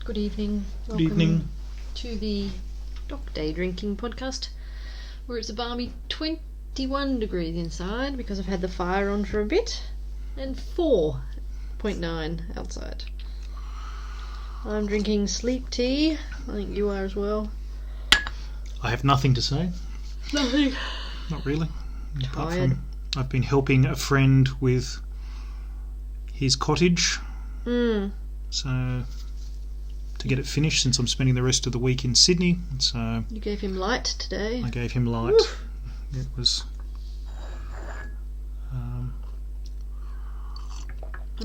Good evening. Good evening. To the Doc Day Drinking Podcast, where it's a balmy 21 degrees inside because I've had the fire on for a bit, and 4.9 outside. I'm drinking sleep tea. I think you are as well. I have nothing to say. Nothing. Not really. Apart Tired. from I've been helping a friend with his cottage. So to get it finished, since I'm spending the rest of the week in Sydney. So You gave him light today. I gave him light. Woof. It was I'm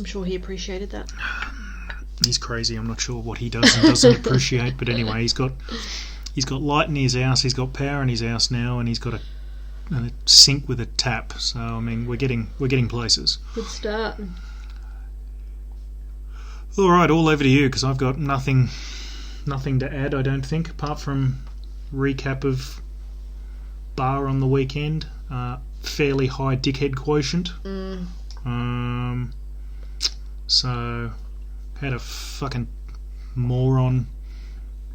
sure he appreciated that. he's crazy. I'm not sure what he does and doesn't appreciate, but anyway, he's got light in his house, he's got power in his house now, and he's got a sink with a tap. So I mean, we're getting places. Good start. All right, all over to you, because I've got nothing to add, I don't think, apart from recap of bar on the weekend. Fairly high dickhead quotient. So had a fucking moron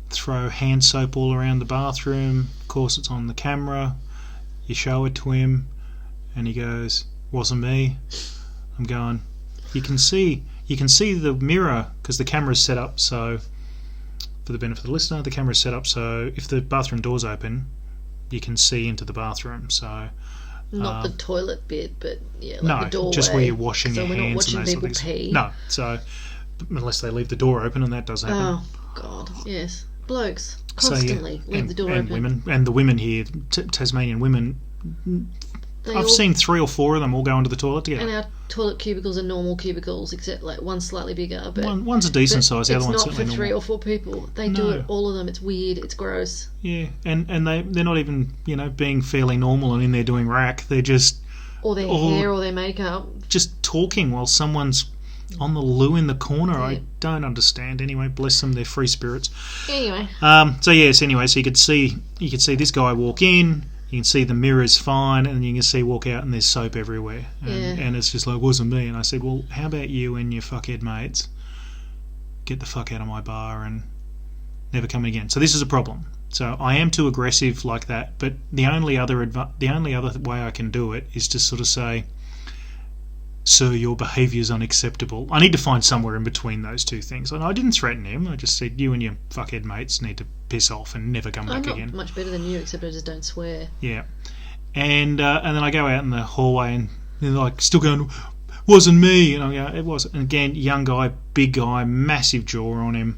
throw hand soap all around the bathroom. Of course, it's on the camera. You show it to him, and he goes, "Wasn't me." I'm going, You can see the mirror, because the camera's set up so, for the benefit of the listener, the camera's set up so if the bathroom door's open, you can see into the bathroom. So Not the toilet bit, but yeah, like the doorway. Just where you're washing your so we're not hands watching and those people sort of things. pee. No, so unless they leave the door open, and that does happen. Oh God, yes, blokes constantly leave the door and open. Women, and the women here, Tasmanian women, I've seen 3 or 4 of them all go into the toilet together. And our toilet cubicles are normal cubicles, except like one's slightly bigger. But one's a decent size, the other one's certainly normal. It's not for 3 or 4 people. They do it, all of them. It's weird. It's gross. Yeah, and they're not even, being fairly normal and in there doing rack. They're just... Or their hair or their makeup. Just talking while someone's on the loo in the corner. Yeah. I don't understand. Anyway, bless them, they're free spirits. Anyway. So you could see this guy walk in. You can see the mirror's fine, and you can see walk out, and there's soap everywhere. And it's just like, wasn't me. And I said, well, how about you and your fuckhead mates get the fuck out of my bar and never come in again? So this is a problem. So I am too aggressive like that, but the only other way I can do it is to sort of say, sir, your behaviour is unacceptable. I need to find somewhere in between those two things. And I didn't threaten him. I just said, you and your fuckhead mates need to piss off and never come back again. I'm not much better than you, except I just don't swear. Yeah. And then I go out in the hallway, and they're like, still going, wasn't me. And I go, it was. And again, young guy, big guy, massive jaw on him.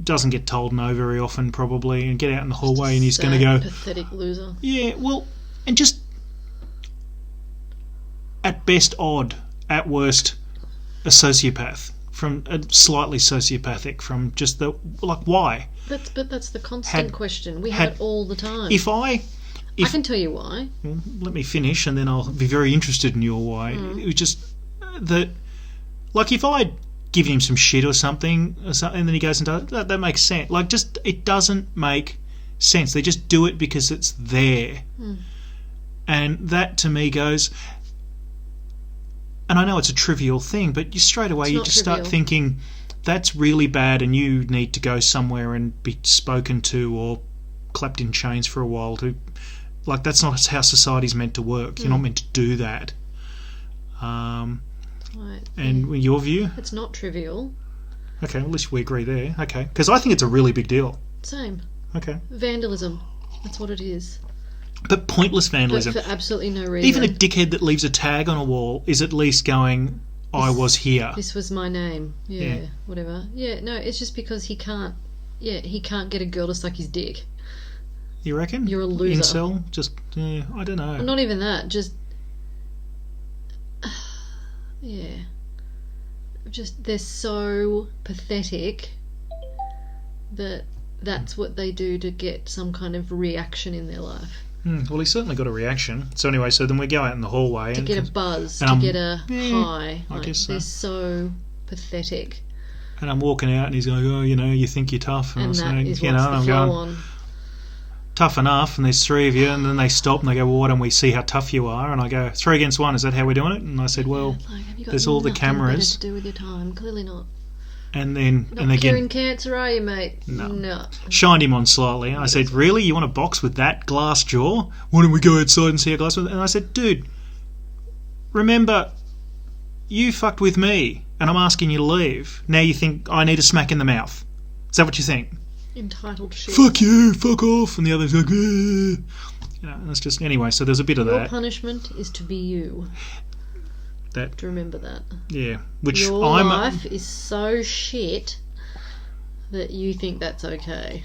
Doesn't get told no very often, probably. And get out in the hallway, and he's going to go, pathetic loser. Yeah, well, and just at best odd, at worst a sociopath, from a slightly sociopathic, from just the, like, why? But that's the constant question. We have it all the time. I can tell you why. Well, let me finish, and then I'll be very interested in your why. It was just that, like, if I give him some shit or something, and then he goes and does it, that makes sense. Like, just, it doesn't make sense. They just do it because it's there. And that, to me, goes... And I know it's a trivial thing, but you straight away you just start thinking that's really bad, and you need to go somewhere and be spoken to or clapped in chains for a while. Like, that's not how society's meant to work. You're not meant to do that. Right. And your view? It's not trivial. Okay, well, at least we agree there. Okay, because I think it's a really big deal. Same. Okay. Vandalism. That's what it is. But pointless vandalism. But for absolutely no reason. Even a dickhead that leaves a tag on a wall is at least going, I was here. This was my name. Yeah, whatever. Yeah, no, it's just because he can't get a girl to suck his dick. You reckon? You're a loser. Incel? Just, I don't know. Well, not even that, just... yeah. Just, they're so pathetic that that's what they do to get some kind of reaction in their life. Well, he certainly got a reaction. So anyway, then we go out in the hallway. To get a buzz, to get a high. I guess so. They're so pathetic. And I'm walking out, and he's going, oh, you think you're tough. And I'm that saying, is what's the flow on. Tough enough, and there's 3 of you, and then they stop and they go, well, why don't we see how tough you are? And I go, 3 against 1, is that how we're doing it? And I said, well, there's all the cameras. To do with your time, clearly not. And then, Not and again, curing cancer, are you, mate? No. Shined him on slightly. I said, really? You want to box with that glass jaw? Why don't we go outside and see our glass? And I said, dude, remember, you fucked with me, and I'm asking you to leave. Now you think I need a smack in the mouth. Is that what you think? Entitled shit. Fuck you, fuck off. And the other's like, eh. You know, and it's just, anyway, so there's a bit of Your that. punishment is to be you. That, to remember that. yeah. Which Your I'm... life is so shit that you think that's okay.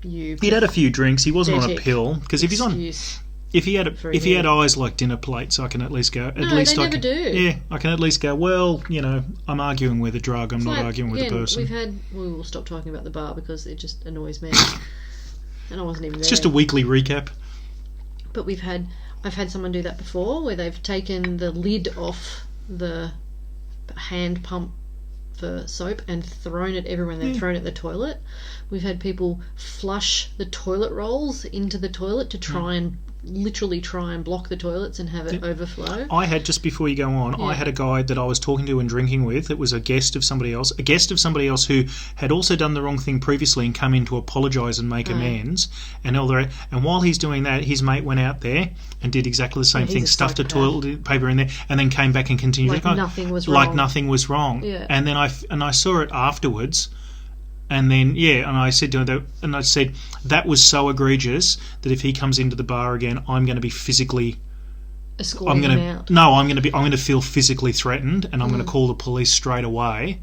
He'd had a few drinks. He wasn't on a pathetic pill. Because if he's on... excuse. If he had eyes like dinner plates, I can at least go. They never do. Yeah, I can at least go. Well, you know, I'm arguing with a drug. I'm not arguing with a person. We will stop talking about the bar because it just annoys me, and I wasn't even there. It's just a weekly recap. But I've had someone do that before, where they've taken the lid off the hand pump for soap and thrown it everywhere, and then thrown it in the toilet. We've had people flush the toilet rolls into the toilet to try and block the toilets and have it overflow. I had, just before you go on, I had a guy that I was talking to and drinking with. It was a guest of somebody else who had also done the wrong thing previously and come in to apologise and make amends. And while he's doing that, his mate went out there and did exactly the same thing, stuffed a toilet paper in there, and then came back and continued. Like nothing was wrong. Like nothing was wrong. Yeah. And then I saw it afterwards. And then, and I said to him, that was so egregious that if he comes into the bar again, I'm going to be physically... escorting him out. No, I'm going to feel physically threatened, and I'm going to call the police straight away.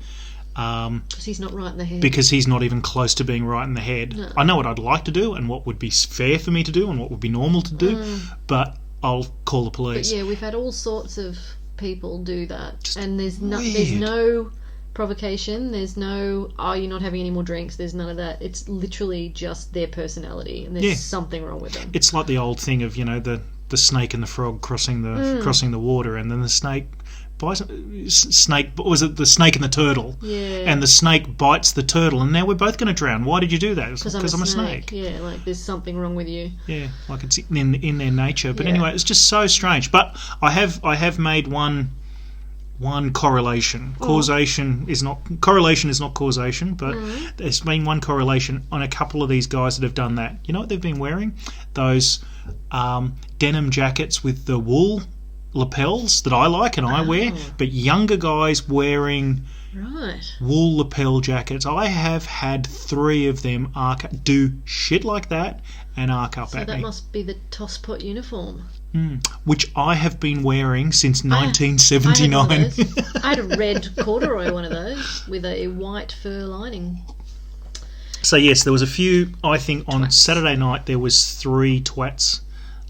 Because he's not right in the head. Because he's not even close to being right in the head. No. I know what I'd like to do and what would be fair for me to do and what would be normal to do, but I'll call the police. But yeah, we've had all sorts of people do that. And there's no provocation, there's no you're not having any more drinks, there's none of that. It's literally just their personality, and there's something wrong with them. It's like the old thing of, you know, the snake and the frog crossing the water, and then the snake bites the snake and the turtle, and the snake bites the turtle, and now we're both going to drown. Why did you do that? Because I'm a snake. Yeah, like there's something wrong with you. Yeah, like it's in their nature. But anyway, it's just so strange. But I have made one correlation. Correlation is not causation, but there's been one correlation on a couple of these guys that have done that. You know what they've been wearing? Those denim jackets with the wool lapels that I like and I wear, but younger guys wearing wool lapel jackets. I have had 3 of them do shit like that and arc up at me. So that must be the tosspot uniform. Which I have been wearing since 1979. I had a red corduroy one of those with a white fur lining. So yes, there was a few. I think on Saturday night there was 3 twats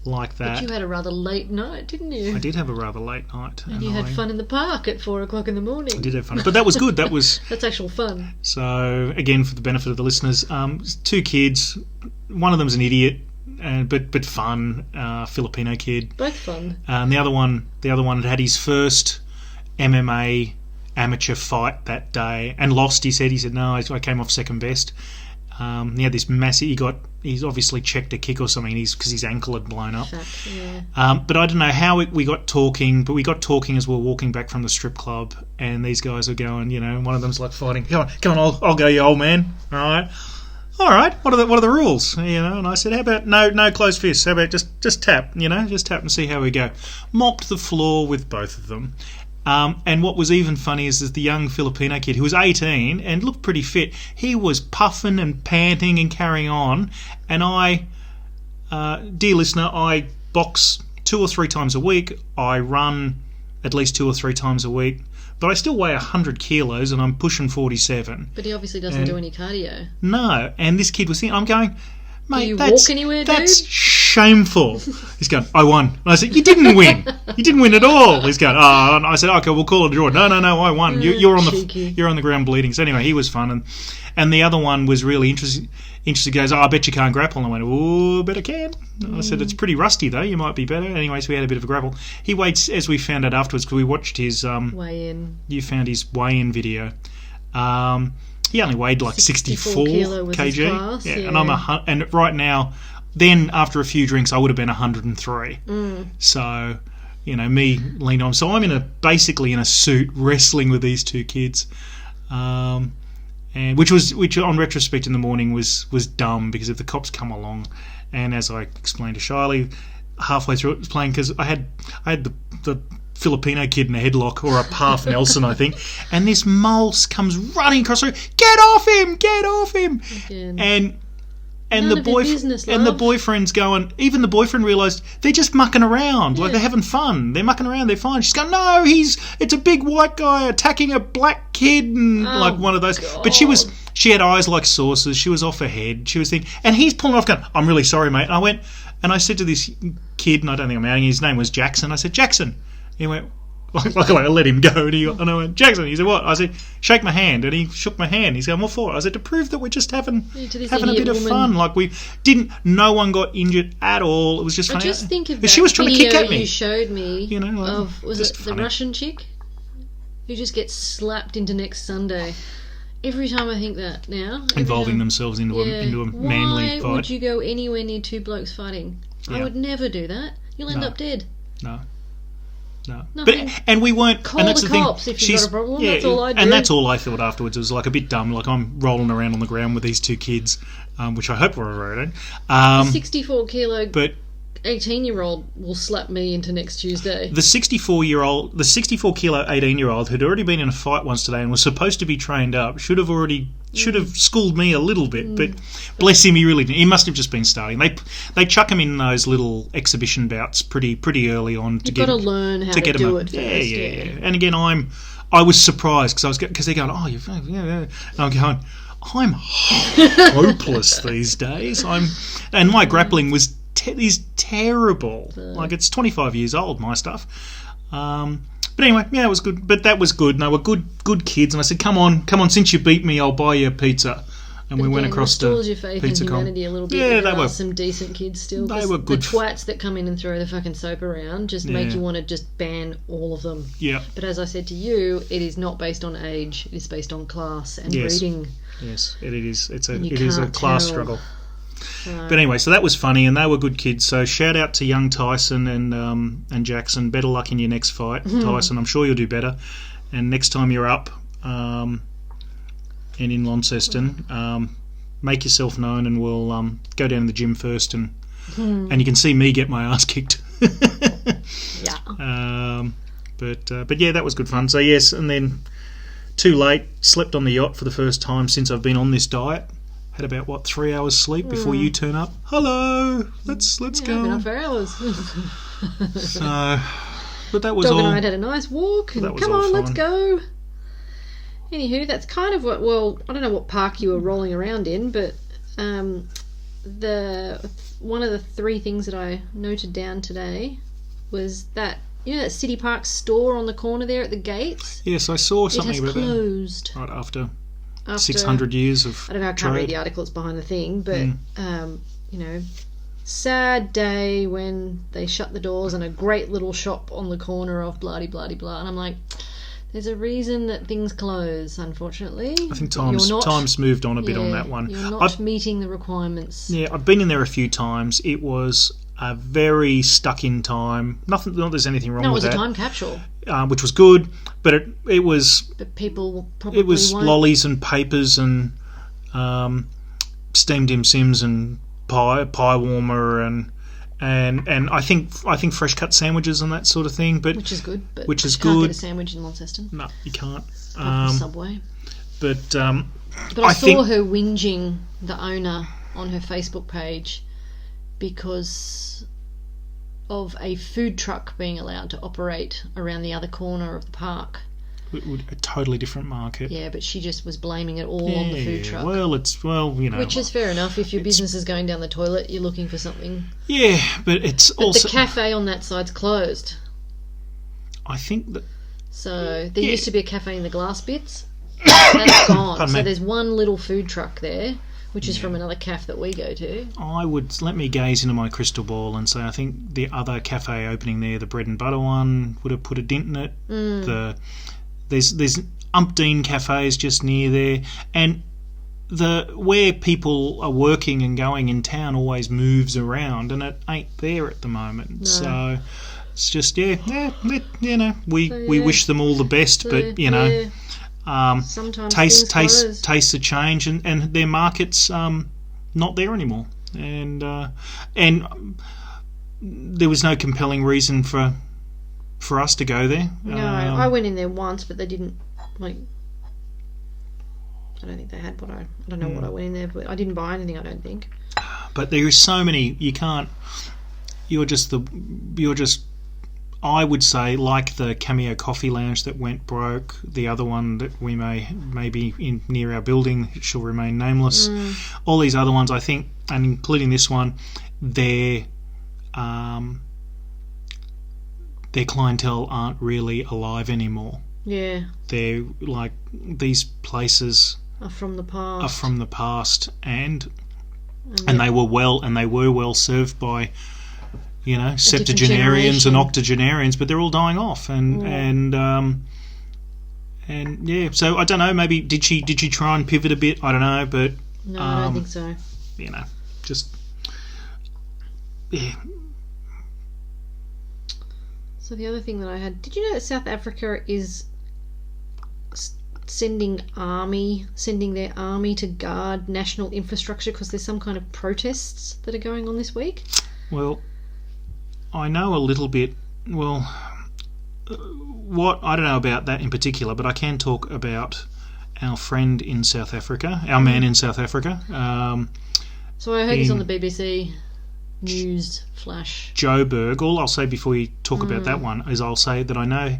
like that. But you had a rather late night, didn't you? I did have a rather late night. And you had fun in the park at 4 o'clock in the morning. I did have fun, but that was good. That was that's actual fun. So again, for the benefit of the listeners, 2 kids. One of them's an idiot. But fun, Filipino kid. Both fun. And the other one had his first MMA amateur fight that day and lost. He said, no, I came off second best. He had this massive. He's obviously checked a kick or something. Because his ankle had blown up. But I don't know how we got talking. But we got talking as we were walking back from the strip club, and these guys are going. You know, one of them's like fighting. Come on, I'll go, you old man. All right. What are the rules? You know, and I said, how about no closed fists? How about just tap? You know, just tap and see how we go. Mopped the floor with both of them. And what was even funny is the young Filipino kid who was 18 and looked pretty fit. He was puffing and panting and carrying on. And I, dear listener, I box 2 or 3 times a week. I run at least 2 or 3 times a week. But I still weigh 100 kilos and I'm pushing 47. But he obviously doesn't do any cardio. No, and this kid was thinking, I'm going, mate, do you walk anywhere, that's shameful. He's going, I won. And I said, you didn't win. You didn't win at all. He's going, oh. And I said, okay, we'll call it a draw. No, I won. You're on the ground bleeding. So anyway, he was fun. And the other one was really interesting. Goes, I bet you can't grapple. And I went, oh, bet I can. I said, it's pretty rusty though. You might be better. Anyway, so we had a bit of a grapple. He weighed, as we found out afterwards, because we watched his weigh-in. You found his weigh-in video. He only weighed like 64 kg. Class, yeah. And right now, then after a few drinks, I would have been 103. So, you know, me leaned on. So I'm basically in a suit wrestling with these 2 kids. and which on retrospect in the morning was dumb, because if the cops come along, and as I explained to Shiley, halfway through it was playing, because I had the Filipino kid in a headlock, or a half Nelson, I think, and this mole comes running across the room. Get off him! Again. And the boyfriend's going. Even the boyfriend realised they're just mucking around, like they're having fun. They're mucking around. They're fine. She's going, no, it's a big white guy attacking a black kid, and like one of those. God. But she had eyes like saucers. She was off her head. She was thinking, and he's pulling off, going, I'm really sorry, mate. And I said to this kid, and I don't think I'm outing, his name was Jackson. I said, Jackson. He went, like I let him go, and I went, Jackson. He said, what? I said, shake my hand, and he shook my hand. He's going, what for? I said, to prove that we're just having a bit of fun. Like no one got injured at all. It was just funny. I just think of that she was trying to kick at me. You showed me, was it funny. The Russian chick who just gets slapped into next Sunday? Every time I think that now, involving themselves into a manly fight. Why would you go anywhere near two blokes fighting? I would never do that. You'll end up dead. No. Nothing. And we weren't. Call and that's the the cops thing. if you've got a problem. That's all I do. And that's all I thought afterwards. It was like a bit dumb. Like I'm rolling around on the ground with these two kids, which I hope were alright. 64 kilo. But 18-year-old will slap me into next Tuesday. The 64 kilo 18-year-old who'd already been in a fight once today and was supposed to be trained up should have schooled me a little bit, but bless him, he really didn't. He must have just been starting. They chuck him in those little exhibition bouts pretty early on. You've got to learn how to do it first. Yeah. And again, I was surprised because they're going, oh, and I'm going, I'm hopeless these days. And my grappling is terrible. Like, it's 25 years old, my stuff. But anyway, it was good. But that was good. And they were good kids. And I said, come on, since you beat me, I'll buy you a pizza. And we went across to restores your faith in humanity a little bit. Yeah, there were some decent kids still. They were good. The twats that come in and throw the fucking soap around just make you want to just ban all of them. Yeah. But as I said to you, it is not based on age. It is based on class and breeding. Yes, it is. It is a class struggle. But anyway, so that was funny, and they were good kids. So shout out to young Tyson and Jackson. Better luck in your next fight, Tyson. I'm sure you'll do better. And next time you're up and in Launceston, make yourself known, and we'll go down to the gym first, and you can see me get my ass kicked. Yeah. But yeah, that was good fun. So yes, and then too late, slept on the yacht for the first time since I've been on this diet. Had about 3 hours sleep before you turn up. Hello, let's go. I've been up for hours. So, but that was Dog all. and I had a nice walk. And come on, let's go. Anywho, that's kind of what. Well, I don't know what park you were rolling around in, but one of the three things that I noted down today was that that City Park store on the corner there at the gates. Yes, I saw something about that. It has closed. Right after 600 years of I don't know, I can't read the article, it's behind the thing, but sad day when they shut the doors and a great little shop on the corner of blah-de-blah-de-blah, and I'm like, there's a reason that things close, unfortunately. I think time's moved on a bit on that one. You're not meeting the requirements. Yeah, I've been in there a few times. It was a very stuck in time. Not there's anything wrong with that. No, it was a time capsule. Which was good, but it was... But people probably it was won't. lollies and papers and steamed Dim Sims and pie warmer and I think fresh cut sandwiches and that sort of thing. But which is good. But which is you can't good. get a sandwich in Launceston. No, you can't. Subway. But I saw her whinging the owner on her Facebook page because of a food truck being allowed to operate around the other corner of the park. A totally different market. Yeah, but she just was blaming it all on the food truck. Well, which is fair enough. If your business is going down the toilet, you're looking for something. Yeah, but also... the cafe on that side's closed. I think that... So there used to be a cafe in the glass bits. That's gone. So there's one little food truck there, which is from another cafe that we go to. Let me gaze into my crystal ball and say I think the other cafe opening there, the bread and butter one, would have put a dent in it. There's umpteen cafes just near there, and where people are working and going in town always moves around, and it ain't there at the moment. No. So it's just we wish them all the best, but sometimes things taste the change, and their market's not there anymore, and there was no compelling reason for us to go there. No, I went in there once, but they didn't like. I don't think they had what I don't know what I went in there, but I didn't buy anything. I don't think. But there are so many. You can't. You're just. I would say, like the Cameo Coffee Lounge that went broke, the other one that we may be in near our building, it shall remain nameless. All these other ones, I think, and including this one, their clientele aren't really alive anymore. Yeah. They're like, these places are from the past. And they were well served by, septuagenarians and octogenarians, but they're all dying off, and yeah. So I don't know. Maybe did she try and pivot a bit? I don't know, but no, I don't think so. Just yeah. So the other thing that I had, did you know that South Africa is sending their army to guard national infrastructure because there's some kind of protests that are going on this week? Well, I know a little bit. Well, what I don't know about that in particular, but I can talk about our friend in South Africa, our man in South Africa. So I heard he's on the BBC News Flash. Joburg. All I'll say before you talk about that one is I'll say that I know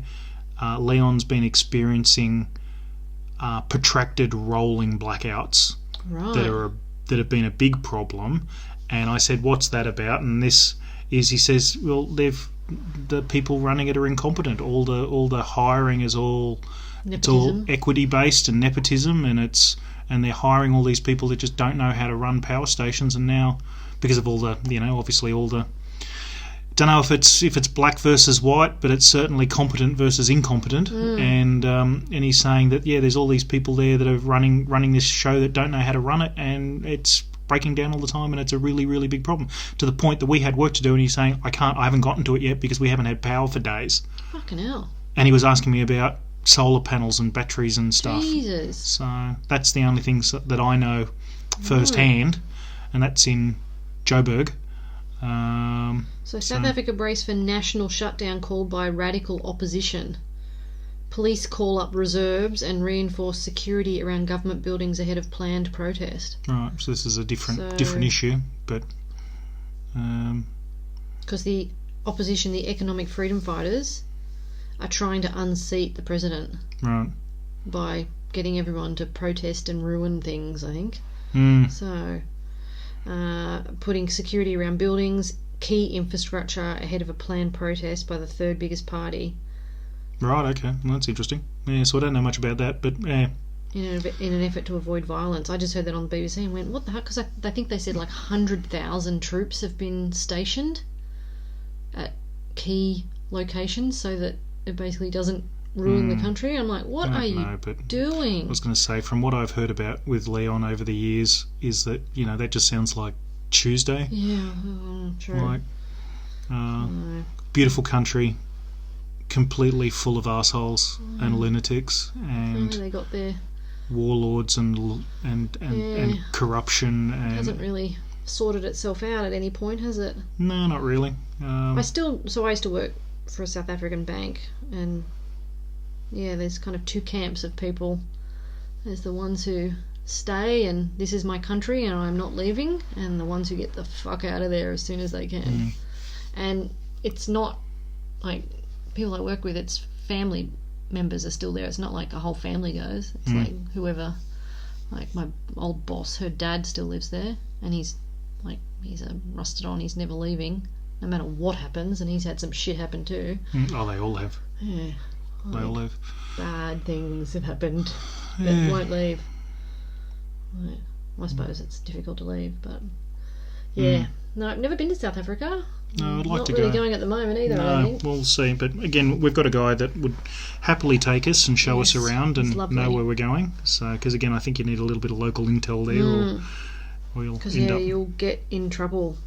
Leon's been experiencing protracted rolling blackouts that have been a big problem. And I said, "What's that about?" And this is, he says, "Well, the people running it are incompetent. All the hiring is all nepotism. It's all equity based and nepotism, and they're hiring all these people that just don't know how to run power stations. And now, because of all the, obviously all the, don't know if it's black versus white, but it's certainly competent versus incompetent." And he's saying that there's all these people there that are running this show that don't know how to run it, and it's breaking down all the time, and it's a really, really big problem, to the point that we had work to do, and he's saying, I haven't gotten to it yet because we haven't had power for days. Fucking hell. And he was asking me about solar panels and batteries and stuff. Jesus. So that's the only things that I know firsthand, and that's in Joburg. So South Africa brace for national shutdown called by radical opposition. Police call up reserves and reinforce security around government buildings ahead of planned protest. Right, so this is a different issue, but because the opposition, the economic freedom fighters, are trying to unseat the president, right, by getting everyone to protest and ruin things, I think. So putting security around buildings, key infrastructure ahead of a planned protest by the third biggest party. Right, okay. Well, that's interesting. Yeah, so I don't know much about that, but yeah. In an effort to avoid violence. I just heard that on the BBC and went, what the heck? Because I think they said like 100,000 troops have been stationed at key locations so that it basically doesn't ruin the country. I'm like, what are you doing? I was going to say, from what I've heard about with Leon over the years, is that, that just sounds like Tuesday. Yeah, true. Like, beautiful country, completely full of assholes and lunatics, and they got their warlords and corruption. And it hasn't really sorted itself out at any point, has it? No, not really. I used to work for a South African bank, and there's kind of two camps of people. There's the ones who stay and this is my country and I'm not leaving, and the ones who get the fuck out of there as soon as they can. And it's not like people I work with, it's family members are still there. It's not like a whole family goes. It's like whoever, like my old boss, her dad still lives there, and he's a rusted on, he's never leaving no matter what happens, and he's had some shit happen too. Oh, they all have. Yeah, they all have. Bad things have happened that won't leave. Right. I suppose it's difficult to leave, but no, I've never been to South Africa. No, I'd like to go. Not really go. going at the moment either. No, I think. We'll see. But again, we've got a guy that would happily take us and show us around and know where we're going. So, because again, I think you need a little bit of local intel there, or you'll end up. You'll get in trouble.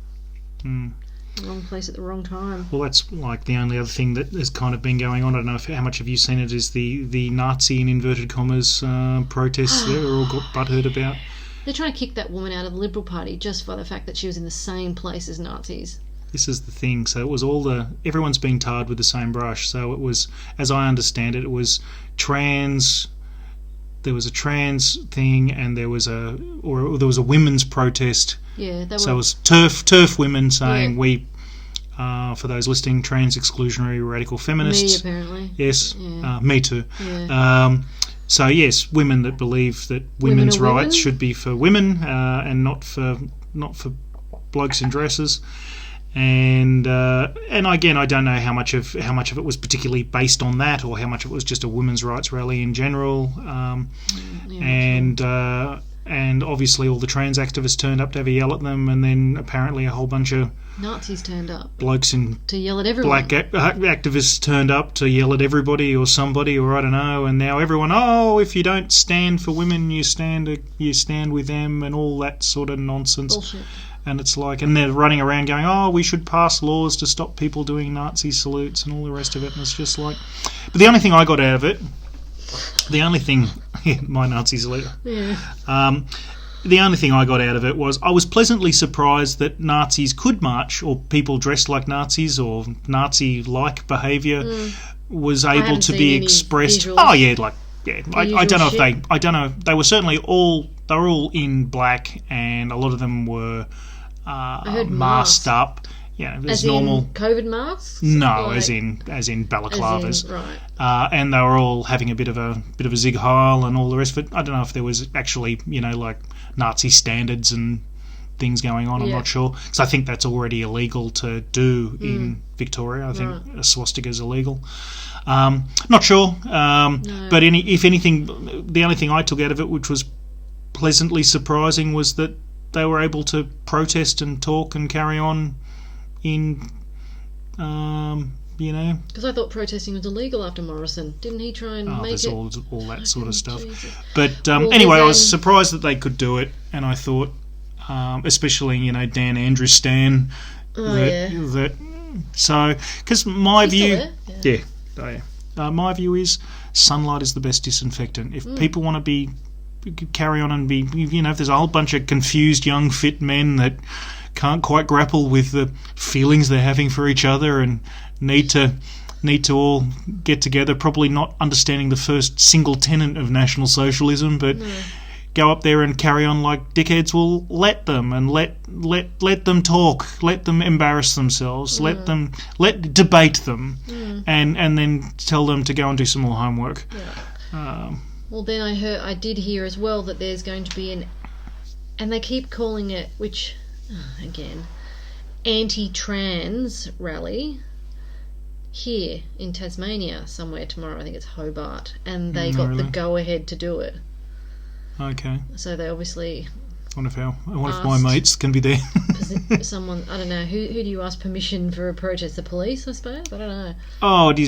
Wrong place at the wrong time. Well, that's like the only other thing that has kind of been going on. I don't know how much have you seen it, is the Nazi, in inverted commas, protests that all got butthurt about. They're trying to kick that woman out of the Liberal Party just by the fact that she was in the same place as Nazis. This is the thing. So it was everyone's being tarred with the same brush. So it was, as I understand it, it was trans. There was a trans thing, and there was a women's protest. Yeah, so it was TERF women saying we, for those listening, trans exclusionary radical feminists. Me apparently. Yes, yeah. Me too. Yeah. So yes, women that believe that women's rights should be for women and not for blokes in dresses. And again, I don't know how much of it was particularly based on that, or how much of it was just a women's rights rally in general. And obviously all the trans activists turned up to have a yell at them, and then apparently a whole bunch of Nazis turned up. Blokes to yell at everyone. Black activists turned up to yell at everybody or somebody, or I don't know. And now everyone, if you don't stand for women, you stand with them, and all that sort of nonsense. Bullshit. And it's like, and they're running around going, we should pass laws to stop people doing Nazi salutes and all the rest of it. And it's just like, but the only thing I got out of it, my Nazi salute. Yeah. The only thing I got out of it was I was pleasantly surprised that Nazis could march, or people dressed like Nazis, or Nazi-like behaviour was able to be expressed. Visuals. Oh yeah, I don't know if they were certainly all in black, and a lot of them were masked up. Yeah, as normal. In COVID masks? No, as in balaclavas. Right. And they were all having a bit of a zig heil and all the rest of it. I don't know if there was actually, like Nazi standards and things going on. I'm not sure, because I think that's already illegal to do in Victoria. I think a swastika is illegal. Not sure. No. But if anything, the only thing I took out of it, which was pleasantly surprising, was that they were able to protest and talk and carry on in, because I thought protesting was illegal after Morrison. Didn't he try and make there's it? all that sort of stuff. Jesus. But anyway, I was surprised that they could do it, and I thought, especially Dan Andrews Stan, because my view, my view is sunlight is the best disinfectant. If people want to carry on and be, if there's a whole bunch of confused young fit men that can't quite grapple with the feelings they're having for each other and need to all get together, probably not understanding the first single tenet of National Socialism, but go up there and carry on like dickheads, well, let them, and let them talk, let them embarrass themselves, let debate them, and then tell them to go and do some more homework. Well, then I did hear as well that there's going to be and they keep calling it, which again, anti-trans rally here in Tasmania somewhere tomorrow. I think it's Hobart, and they got the go-ahead to do it. Okay. So they obviously. I wonder if my mates can be there. Someone, I don't know, who do you ask permission for a protest? The police, I suppose? I don't know. Oh, it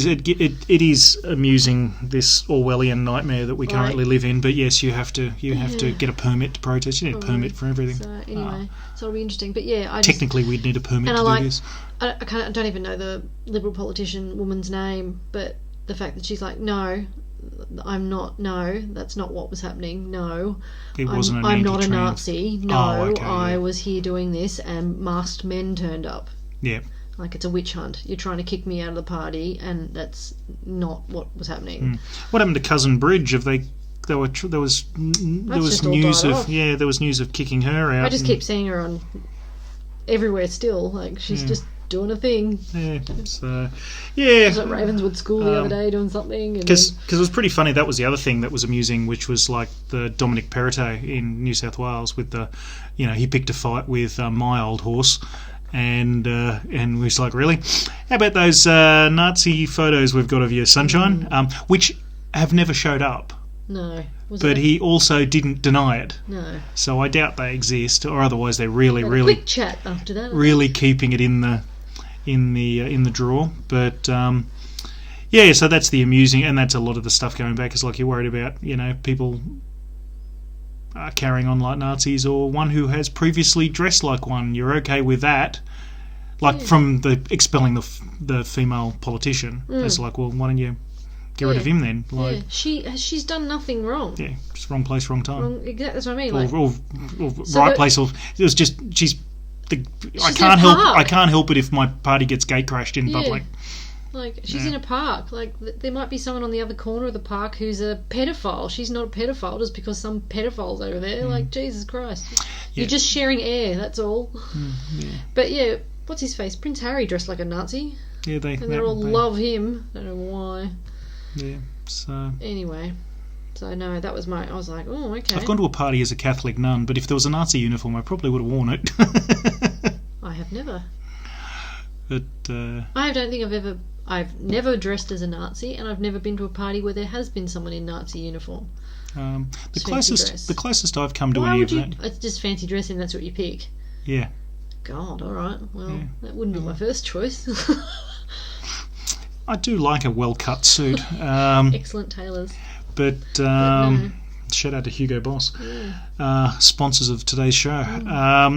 is amusing, this Orwellian nightmare that we currently live in. But yes, you have to get a permit to protest. You need a permit for everything. So anyway, so it'll be interesting. But yeah, technically we'd need a permit to do this. I don't even know the Liberal politician woman's name, but the fact that she's like, no, I'm not. No, that's not what was happening. No, I'm not a Nazi. No, I was here doing this, and masked men turned up. Yeah, like it's a witch hunt. You're trying to kick me out of the party, and that's not what was happening. What happened to Cousin Bridge? There was news of kicking her out. I just keep seeing her on everywhere still. Like she's just doing a thing. I was at Ravenswood School the other day doing something. Because it was pretty funny. That was the other thing that was amusing, which was like the Dominic Perrottet in New South Wales with the, he picked a fight with my old horse, and we was like, really? How about those Nazi photos we've got of you, Sunshine, which have never showed up. No. But he also didn't deny it. No. So I doubt they exist, or otherwise they're really quick chat after that. Really keeping it in the drawer. But so that's the amusing, and that's a lot of the stuff going back. Is like you're worried about people carrying on like Nazis, or one who has previously dressed like one. You're okay with that. Like from the expelling the female politician. It's like, well, why don't you get rid of him then? Like, she's done nothing wrong. Yeah, just wrong place, wrong time. Exactly, that's what I mean. Or right place. Or it was just I can't help it if my party gets gate crashed in public. Like, she's in a park. Like, there might be someone on the other corner of the park who's a pedophile. She's not a pedophile just because some pedophile's over there. Like, Jesus Christ. You're just sharing air, that's all. But, what's his face? Prince Harry dressed like a Nazi. Yeah, they all love him. I don't know why. Yeah, so... Anyway. So, no, that was I was like, oh, okay. I've gone to a party as a Catholic nun, but if there was a Nazi uniform, I probably would have worn it. I have never. But, I don't think I've never dressed as a Nazi, and I've never been to a party where there has been someone in Nazi uniform. The closest I've come to any of that... It's just fancy dressing, that's what you pick? Yeah. God, alright. Well, that wouldn't be my first choice. I do like a well-cut suit. Excellent tailors. But no. Shout out to Hugo Boss. Sponsors of today's show. I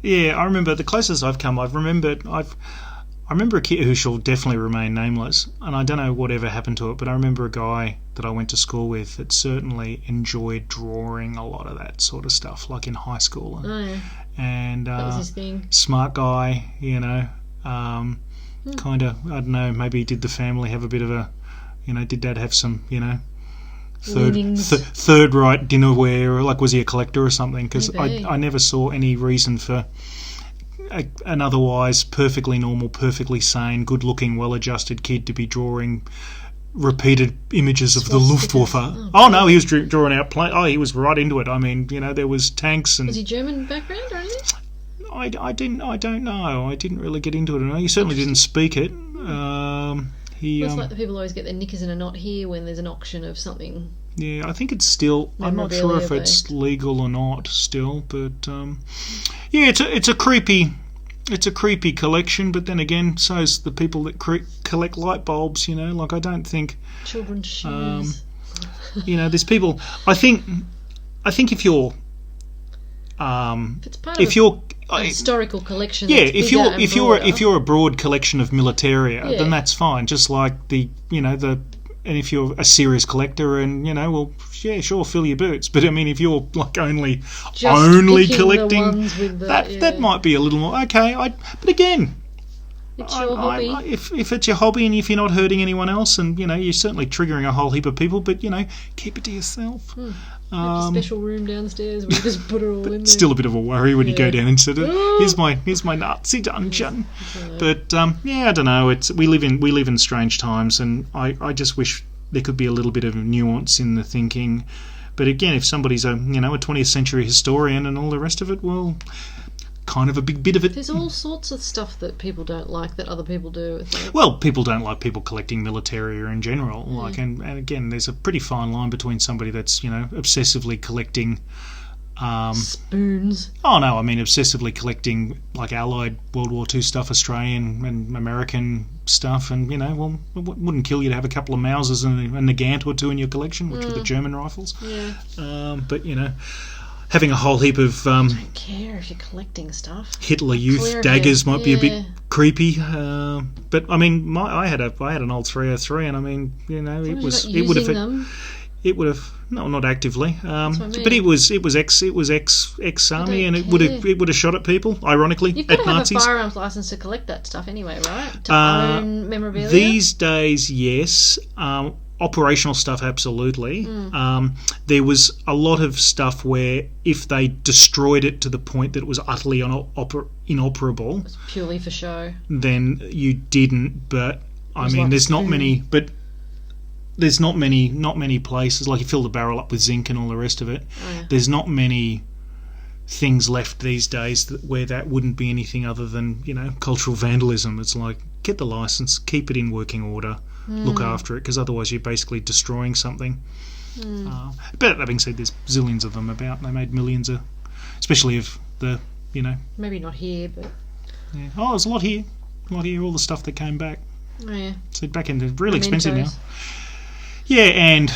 remember the closest I've come. I remember a kid who shall definitely remain nameless, and I don't know whatever happened to it, but I remember a guy that I went to school with that certainly enjoyed drawing a lot of that sort of stuff, like in high school. And that was his thing. Smart guy, kind of, I don't know, maybe did the family have a bit of a, did Dad have some, third right dinnerware, or like was he a collector or something? Because I never saw any reason for an otherwise perfectly normal, perfectly sane, good-looking, well-adjusted kid to be drawing repeated images of the Luftwaffe. Oh no, he was drawing out he was right into it. I mean, there was tanks and... Was he German background or anything? I don't know. I didn't really get into it. He certainly didn't speak it. It's like the people always get their knickers in a knot here when there's an auction of something. Yeah, I think it's still... I'm not sure if it's legal or not still, but... it's a creepy... It's a creepy collection, but then again, so's the people that collect light bulbs, Like, I don't think... Children's shoes. There's people... I think if you're... it's part of a historical collection. Yeah, if you're a broad collection of militaria, then that's fine. Just like and if you're a serious collector, and sure, fill your boots. But I mean, if you're like only collecting, that might be a little more okay. But again, it's your hobby. If it's your hobby and if you're not hurting anyone else, and you're certainly triggering a whole heap of people, but keep it to yourself. Have a special room downstairs where you just put it all in there. Still a bit of a worry when you go down into here's my Nazi dungeon. But I don't know. We live in strange times, and I just wish there could be a little bit of nuance in the thinking. But again, if somebody's a 20th century historian and all the rest of it, well, kind of a big bit of it. There's all sorts of stuff that people don't like that other people do. Well, people don't like people collecting militaria in general. Like, and again, there's a pretty fine line between somebody that's obsessively collecting spoons. Oh no, I mean obsessively collecting like Allied World War II stuff, Australian and American stuff, and well, it wouldn't kill you to have a couple of Mausers and a Gant or two in your collection, which were the German rifles. Yeah. But having a whole heap of I don't care if you're collecting stuff. Hitler Youth daggers might be a bit creepy, but I mean, I had an old 303, and I mean, it would have no, not actively, but it was ex army, and it would have shot at people, ironically. You've got to have Nazis. a firearms license to collect that stuff anyway, right? To own memorabilia. These days, yes. Operational stuff, absolutely. There was a lot of stuff where if they destroyed it to the point that it was utterly inoperable, it was purely for show, then you didn't. But I mean, there's not many. But there's not many places. Like you fill the barrel up with zinc and all the rest of it. There's not many things left these days where that wouldn't be anything other than cultural vandalism. It's like, get the license, keep it in working order. Look after it, because otherwise you're basically destroying something. But that being said, there's zillions of them about, and they made millions of, especially of the, maybe not here, but there's a lot here, all the stuff that came back. Oh yeah. So back into really expensive now. Yeah, and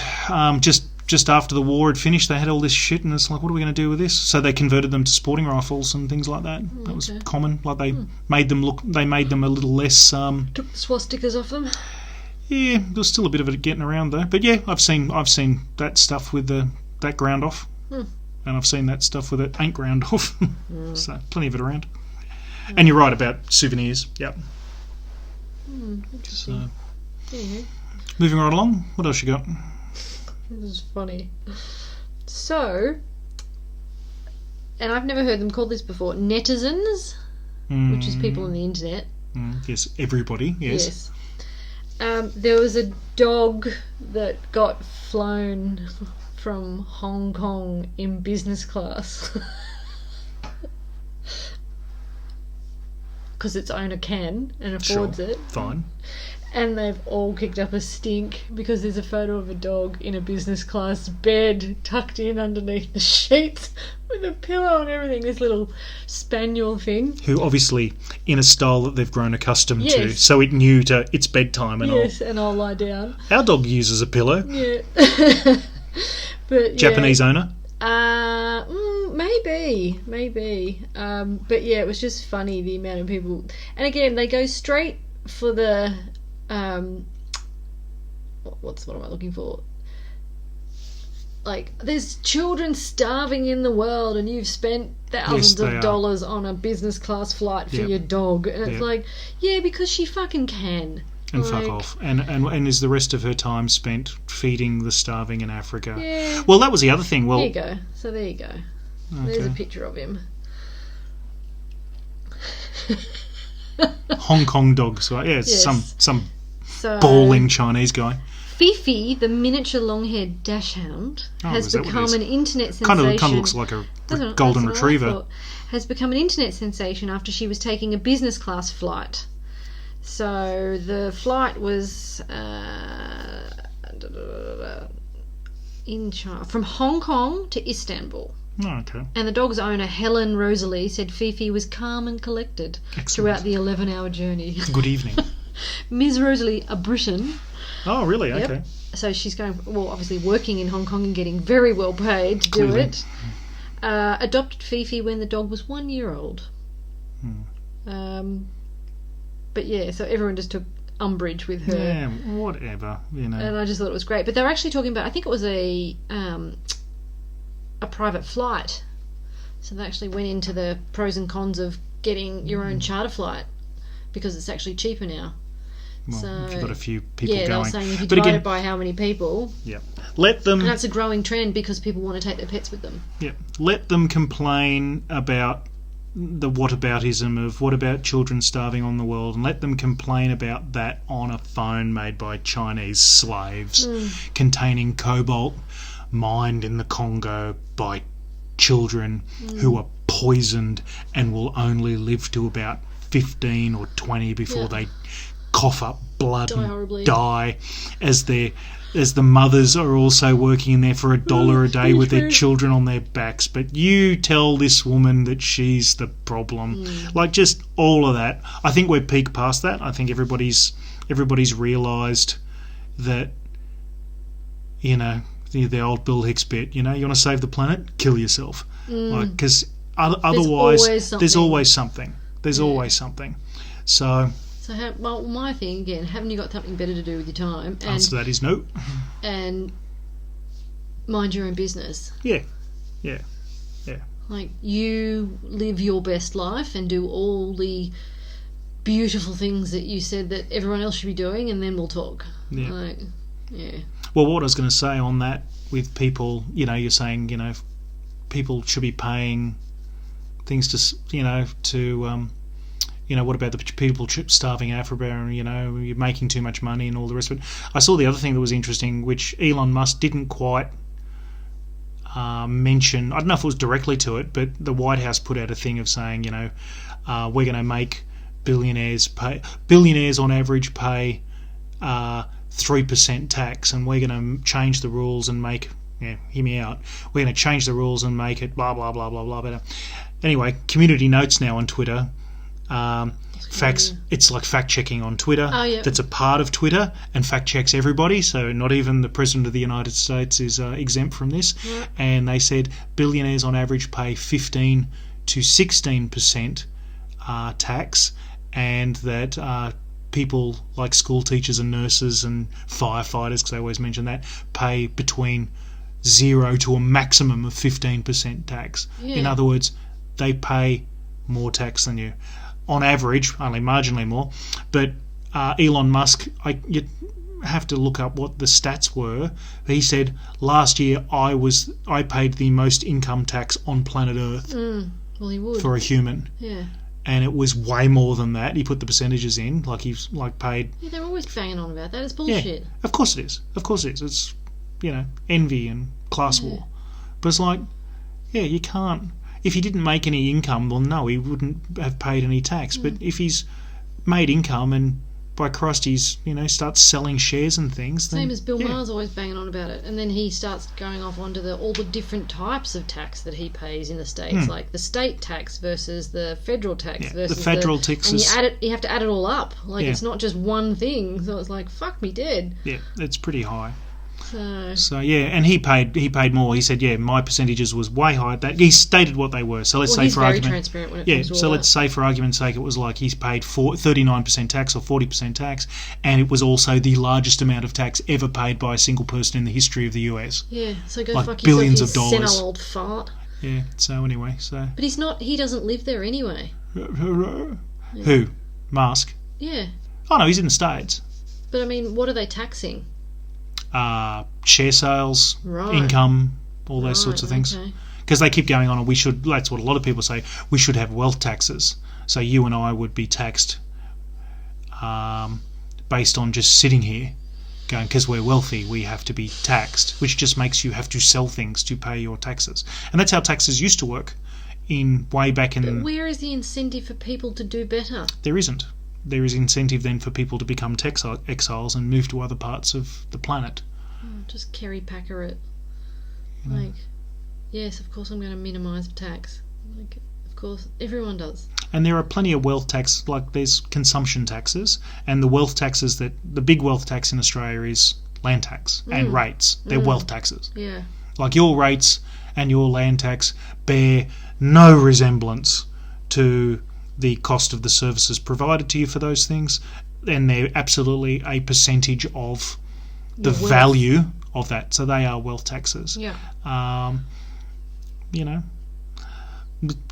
just just after the war had finished, they had all this shit, and it's like, what are we going to do with this? So they converted them to sporting rifles and things like that. That was common. Like they made them a little less. Took the swastikas off them. Yeah, there's still a bit of it getting around though. But yeah, I've seen that stuff with that ground off, and I've seen that stuff with it ain't ground off. So plenty of it around. And you're right about souvenirs. Yep. Interesting. So, moving right along. What else you got? This is funny. So, and I've never heard them called this before, netizens, which is people on the internet. Yes, everybody, yes. There was a dog that got flown from Hong Kong in business class because its owner can and affords it. Fine. And they've all kicked up a stink because there's a photo of a dog in a business class bed tucked in underneath the sheets with a pillow and everything, this little spaniel thing. Who obviously in a style that they've grown accustomed to, so it knew to its bedtime and all. Yes, and I'll lie down. Our dog uses a pillow. Yeah. But Japanese owner? Maybe. But yeah, it was just funny the amount of people. And again, they go straight for the what am I looking for? Like, there's children starving in the world and you've spent thousands of dollars on a business class flight for your dog, and it's like, yeah, because she fucking can. And fuck off. And is the rest of her time spent feeding the starving in Africa? Yeah. Well, that was the other thing. Well, there you go. So there you go. Okay. There's a picture of him. Hong Kong dogs, right? Yeah, it's some bawling Chinese guy. Fifi, the miniature long-haired dachshund, has become an internet sensation. Kind of looks like a golden retriever. Has become an internet sensation after she was taking a business class flight. So the flight was in China, from Hong Kong to Istanbul. Oh, okay. And the dog's owner, Helen Rosalie, said Fifi was calm and collected throughout the 11-hour journey. Good evening. Ms. Rosalie, a Briton. Oh, really? Okay. Yep. So she's going, well, obviously working in Hong Kong and getting very well paid to do it. Adopted Fifi when the dog was 1 year old. But yeah, so everyone just took umbrage with her. Yeah, whatever, And I just thought it was great. But they were actually talking about, I think it was a private flight. So they actually went into the pros and cons of getting your own charter flight because it's actually cheaper now. Well, so, if you've got a few people going. Yeah, they were saying if you divide it by how many people. Yeah. Let them. And that's a growing trend because people want to take their pets with them. Yeah. Let them complain about the whataboutism of what about children starving on the world, and let them complain about that on a phone made by Chinese slaves containing cobalt mined in the Congo by children who are poisoned and will only live to about 15 or 20 before they cough up blood and die, as the mothers are also working in there for $1 a day with their children on their backs. But you tell this woman that she's the problem. Like, just all of that. I think we're peaked past that. I think everybody's realised that, the old Bill Hicks bit, you want to save the planet, kill yourself. Because otherwise there's always something. So my thing again, haven't you got something better to do with your time? And answer to that is no. And mind your own business. Yeah. Like, you live your best life and do all the beautiful things that you said that everyone else should be doing, and then we'll talk. Well, what I was going to say on that with people, you're saying, people should be paying things to what about the people starving Africa, and you're making too much money and all the rest of it. I saw the other thing that was interesting, which Elon Musk didn't quite mention. I don't know if it was directly to it, but the White House put out a thing of saying, we're going to make billionaires on average pay 3% tax, and we're going to change the rules and make, hear me out, we're going to change the rules and make it blah blah blah blah blah better. Anyway, community notes now on Twitter. facts. It's like fact checking on Twitter. Oh, yeah. That's a part of Twitter and fact checks everybody. So not even the President of the United States is exempt from this. Yeah. And they said billionaires on average pay 15 to 16% tax, and that people like school teachers and nurses and firefighters, because they always mention that, pay between 0 to a maximum of 15% tax. Yeah. In other words, they pay more tax than you. On average, only marginally more. But Elon Musk, you have to look up what the stats were. He said, last year I paid the most income tax on planet Earth. Well, he would. For a human. Yeah. And it was way more than that. He put the percentages in, like he's paid. Yeah, they're always banging on about that. It's bullshit. Yeah, of course it is. Of course it is. It's, envy and class war. But it's like, you can't. If he didn't make any income, well, no, he wouldn't have paid any tax. But if he's made income and by Christ he's, starts selling shares and things. Same then, as Bill Maher's always banging on about it. And then he starts going off onto all the different types of tax that he pays in the States, like the state tax versus the federal tax versus the federal tax. And you have to add it all up. Like, it's not just one thing. So it's like, fuck me dead. Yeah, it's pretty high. So and he paid more. He said, my percentages was way higher. He stated what they were. So let's say he's for very argument, transparent when it comes to all so that. let's say for argument's sake, it was like he's paid 39% tax or 40% tax, and it was also the largest amount of tax ever paid by a single person in the history of the US. Yeah, so go like fuck billions yourself, you of dollars. senile old fart. Yeah. So anyway, But he's not. He doesn't live there anyway. Who? Musk? Yeah. Oh no, he's in the States. But I mean, what are they taxing? Share sales, income, all those sorts of things. Because they keep going on, and that's what a lot of people say, we should have wealth taxes. So you and I would be taxed based on just sitting here going, because we're wealthy, we have to be taxed, which just makes you have to sell things to pay your taxes. And that's how taxes used to work way back in... But where is the incentive for people to do better? There isn't. There is incentive then for people to become tax exiles and move to other parts of the planet. Just Kerry Packer it. Like, yes, of course I'm going to minimise tax. Like, of course, everyone does. And there are plenty of wealth tax, like there's consumption taxes, and the wealth taxes the big wealth tax in Australia is land tax and rates. They're wealth taxes. Yeah. Like your rates and your land tax bear no resemblance to the cost of the services provided to you for those things, and they're absolutely a percentage of the value of that. So they are wealth taxes. Yeah.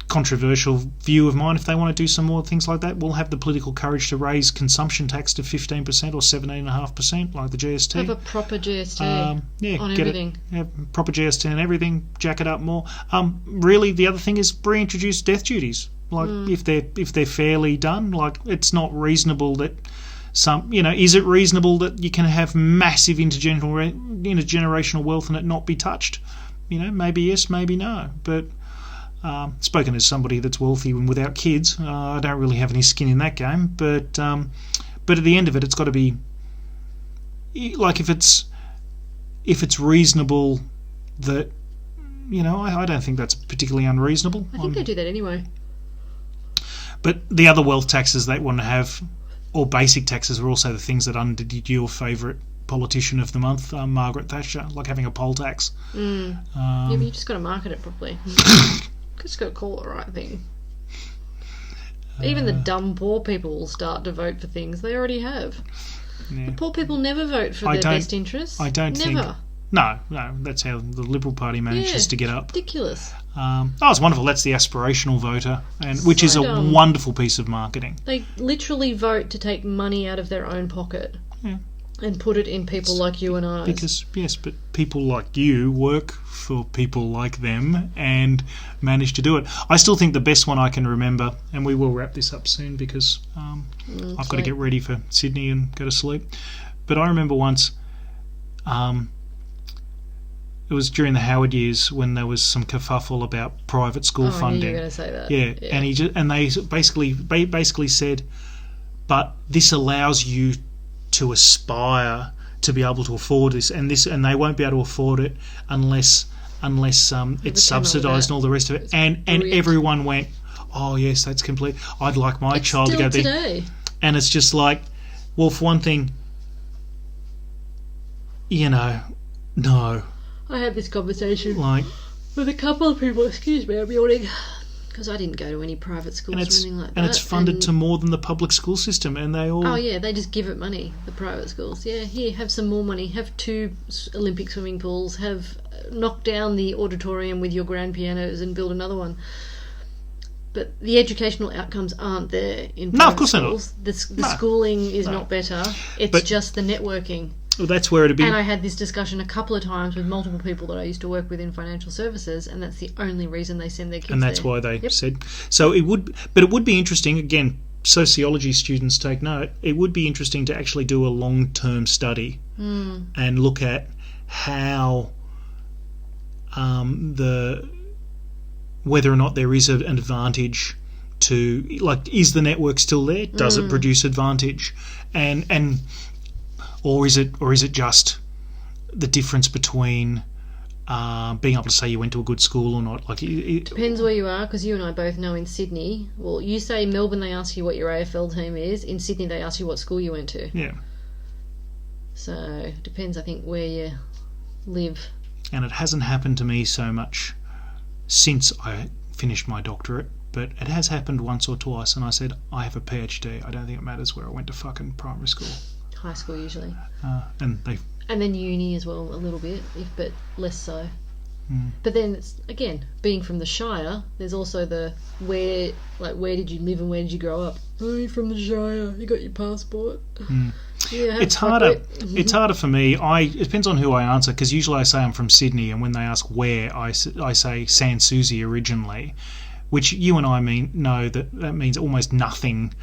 Controversial view of mine, if they want to do some more things like that, we'll have the political courage to raise consumption tax to 15% or 17.5%, like the GST. Have a proper GST on everything. Proper GST and everything. Jack it up more. Really, the other thing is reintroduce death duties. Like if they're fairly done, like it's not reasonable that is it reasonable that you can have massive intergenerational wealth and it not be touched? Maybe yes, maybe no. But spoken as somebody that's wealthy and without kids, I don't really have any skin in that game. But at the end of it, it's got to be like if it's reasonable that I don't think that's particularly unreasonable. I think they do that anyway. But the other wealth taxes they want to have, or basic taxes, are also the things that undid your favourite politician of the month, Margaret Thatcher, like having a poll tax. Yeah, but you just got to market it properly. Just got to call it the right thing. Even the dumb poor people will start to vote for things they already have. Yeah. The poor people never vote for their best interests. I don't think. No, that's how the Liberal Party manages to get up. Ridiculous. It's wonderful. That's the aspirational voter, which is a wonderful piece of marketing. They literally vote to take money out of their own pocket and put it in people like you and I. Because, yes, but people like you work for people like them and manage to do it. I still think the best one I can remember, and we will wrap this up soon because I've got to get ready for Sydney and go to sleep. But I remember once... it was during the Howard years when there was some kerfuffle about private school funding. I knew you were going to say that. Yeah. And they basically said, but this allows you to aspire to be able to afford this, and they won't be able to afford it unless it's subsidised and all the rest of it. And everyone went, oh yes, that's complete. I'd like my It's child to go still there. today. And it's just like, well, for one thing, no. I had this conversation Like, with a couple of people. Excuse me, I'm yawning. Because I didn't go to any private schools or anything like that. and it's funded to more than the public school system, and they all... Oh, yeah, they just give it money, the private schools. Yeah, here, have some more money. Have 2 Olympic swimming pools. Have knock down the auditorium with your grand pianos and build another one. But the educational outcomes aren't there in private No, of course schools. not. The schooling is not better. It's just the networking. Well, that's where it'd be... And I had this discussion a couple of times with multiple people that I used to work with in financial services, and that's the only reason they send their kids there. And that's why they said... So it would be interesting, again, sociology students take note, it would be interesting to actually do a long-term study and look at how whether or not there is an advantage to... Like, is the network still there? Does it produce advantage? And or is it just the difference between being able to say you went to a good school or not? Like, it depends where you are, because you and I both know in Sydney. Well, you say Melbourne, they ask you what your AFL team is. In Sydney, they ask you what school you went to. Yeah. So it depends, I think, where you live. And it hasn't happened to me so much since I finished my doctorate, but it has happened once or twice, and I said, I have a PhD. I don't think it matters where I went to fucking primary school. High school usually. And then uni as well, a little bit, but less so. But then it's, again, being from the Shire, there's also the where did you live and where did you grow up? Oh, you're from the Shire. You got your passport. Yeah, it's harder. It's harder for me. It depends on who I answer, because usually I say I'm from Sydney, and when they ask where, I say Sans Souci originally, which you and I know that means almost nothing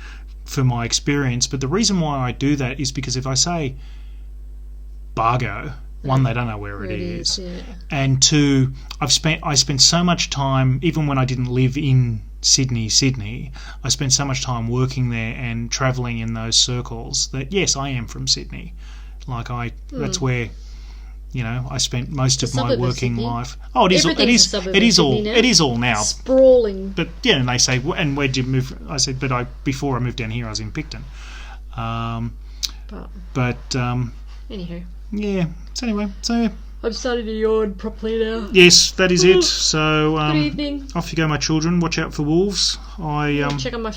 for my experience. But the reason why I do that is because if I say Bargo, one, they don't know where it is, yeah. And 2, I spent so much time, even when I didn't live in Sydney, I spent so much time working there and travelling in those circles that yes, I am from Sydney. Like that's where, I spent most of my working life. Oh, it is all now. Sprawling. But yeah, and they say, and where'd you move? I said, before I moved down here, I was in Picton. Anywho. Yeah. So anyway, I'm starting to yawn properly now. Yes, that is it. So good evening. Off you go, my children. Watch out for wolves. Check on my